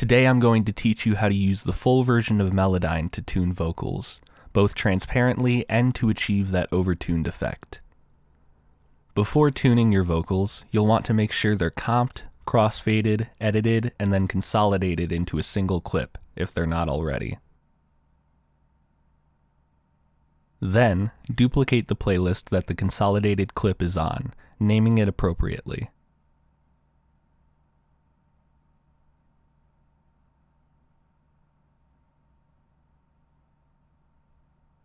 Today I'm going to teach you how to use the full version of Melodyne to tune vocals, both transparently and to achieve that overtuned effect. Before tuning your vocals, you'll want to make sure they're comped, crossfaded, edited, and then consolidated into a single clip, if they're not already. Then, duplicate the playlist that the consolidated clip is on, naming it appropriately.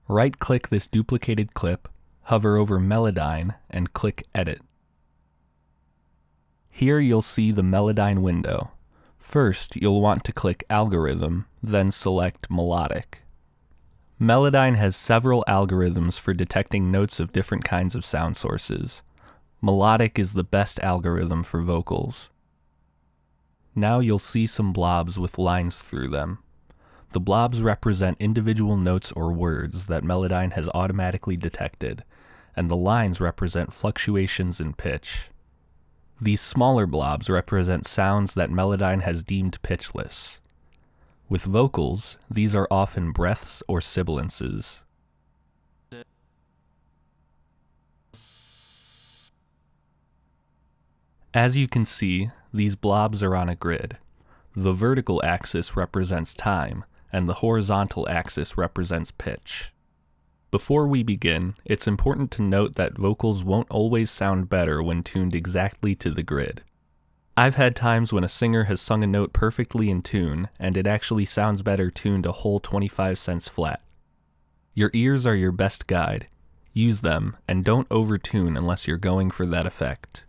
Right-click this duplicated clip, hover over Melodyne, and click Edit. Here you'll see the Melodyne window. First, you'll want to click Algorithm, then select Melodic. Melodyne has several algorithms for detecting notes of different kinds of sound sources. Melodic is the best algorithm for vocals. Now you'll see some blobs with lines through them. The blobs represent individual notes or words that Melodyne has automatically detected, and the lines represent fluctuations in pitch. These smaller blobs represent sounds that Melodyne has deemed pitchless. With vocals, these are often breaths or sibilances. As you can see, these blobs are on a grid. The vertical axis represents time, and the horizontal axis represents pitch. Before we begin, it's important to note that vocals won't always sound better when tuned exactly to the grid. I've had times when a singer has sung a note perfectly in tune, and it actually sounds better tuned a whole 25 cents flat. Your ears are your best guide. Use them, and don't overtune unless you're going for that effect.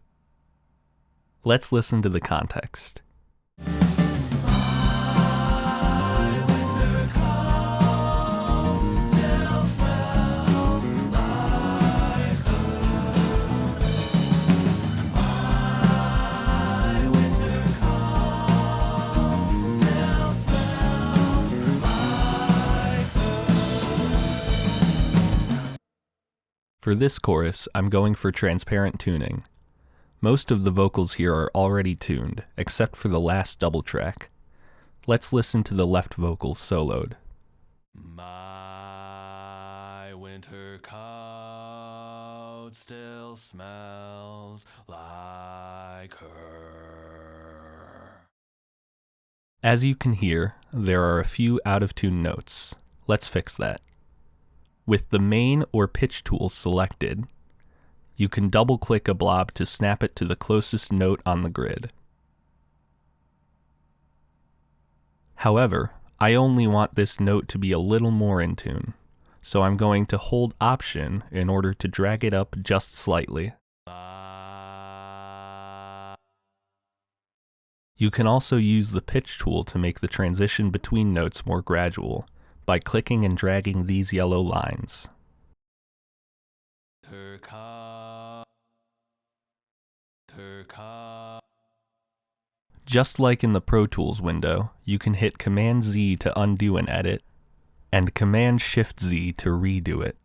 Let's listen to the context. For this chorus, I'm going for transparent tuning. Most of the vocals here are already tuned, except for the last double track. Let's listen to the left vocals soloed. My winter coat still smells like her. As you can hear, there are a few out-of-tune notes. Let's fix that. With the main or pitch tool selected, you can double-click a blob to snap it to the closest note on the grid. However, I only want this note to be a little more in tune, so I'm going to hold Option in order to drag it up just slightly. You can also use the pitch tool to make the transition between notes more gradual, by clicking and dragging these yellow lines. Just like in the Pro Tools window, you can hit Command-Z to undo an edit, and Command-Shift-Z to redo it.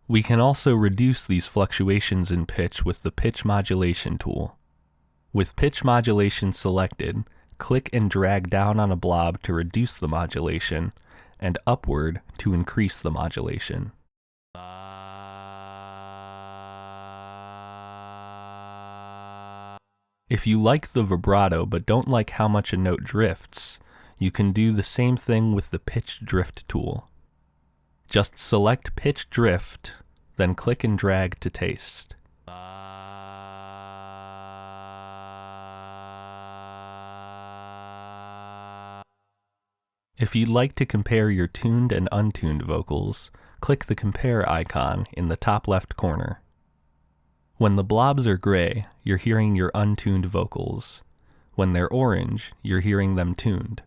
We can also reduce these fluctuations in pitch with the Pitch Modulation tool. With Pitch Modulation selected, click and drag down on a blob to reduce the modulation, and upward to increase the modulation. If you like the vibrato but don't like how much a note drifts, you can do the same thing with the Pitch Drift tool. Just select Pitch Drift, then click and drag to taste. If you'd like to compare your tuned and untuned vocals, click the Compare icon in the top left corner. When the blobs are gray, you're hearing your untuned vocals. When they're orange, you're hearing them tuned.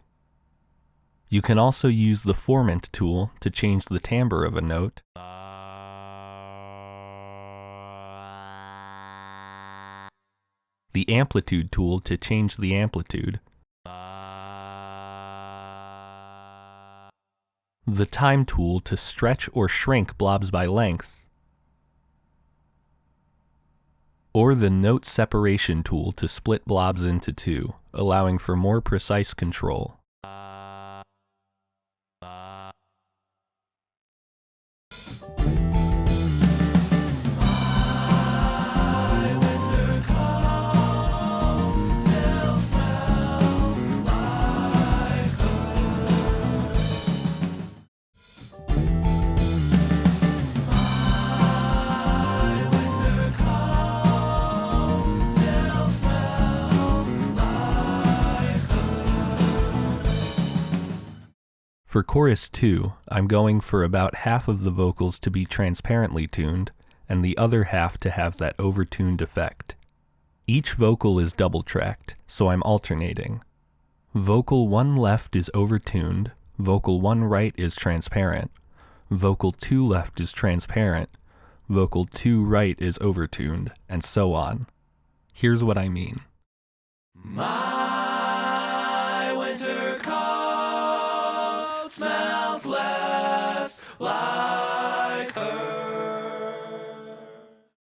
You can also use the Formant tool to change the timbre of a note, the Amplitude tool to change the amplitude, the Time tool to stretch or shrink blobs by length, or the Note Separation tool to split blobs into two, allowing for more precise control. For chorus 2, I'm going for about half of the vocals to be transparently tuned, and the other half to have that overtuned effect. Each vocal is double-tracked, so I'm alternating. Vocal 1 left is overtuned, vocal 1 right is transparent, vocal 2 left is transparent, vocal 2 right is overtuned, and so on. Here's what I mean. My winter coat smells less like her.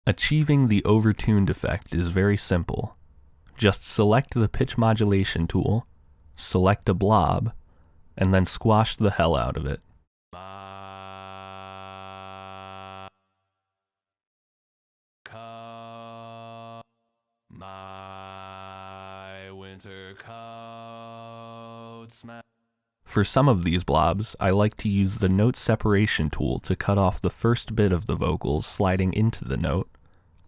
Achieving the overtuned effect is very simple. Just select the pitch modulation tool, select a blob, and then squash the hell out of it. My winter coat smells. For some of these blobs, I like to use the note separation tool to cut off the first bit of the vocals sliding into the note,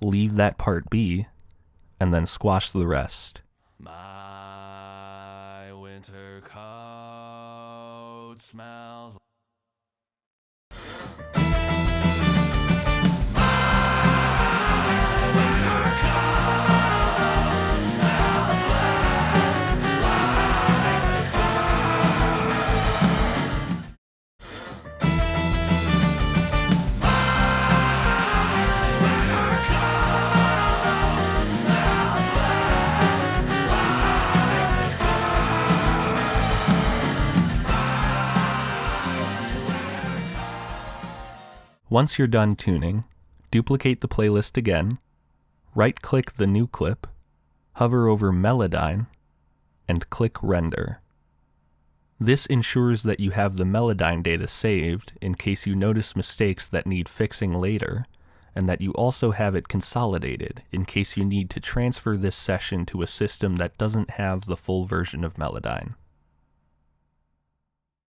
leave that part be, and then squash the rest. My winter coat smells. Once you're done tuning, duplicate the playlist again, right-click the new clip, hover over Melodyne, and click Render. This ensures that you have the Melodyne data saved in case you notice mistakes that need fixing later, and that you also have it consolidated in case you need to transfer this session to a system that doesn't have the full version of Melodyne.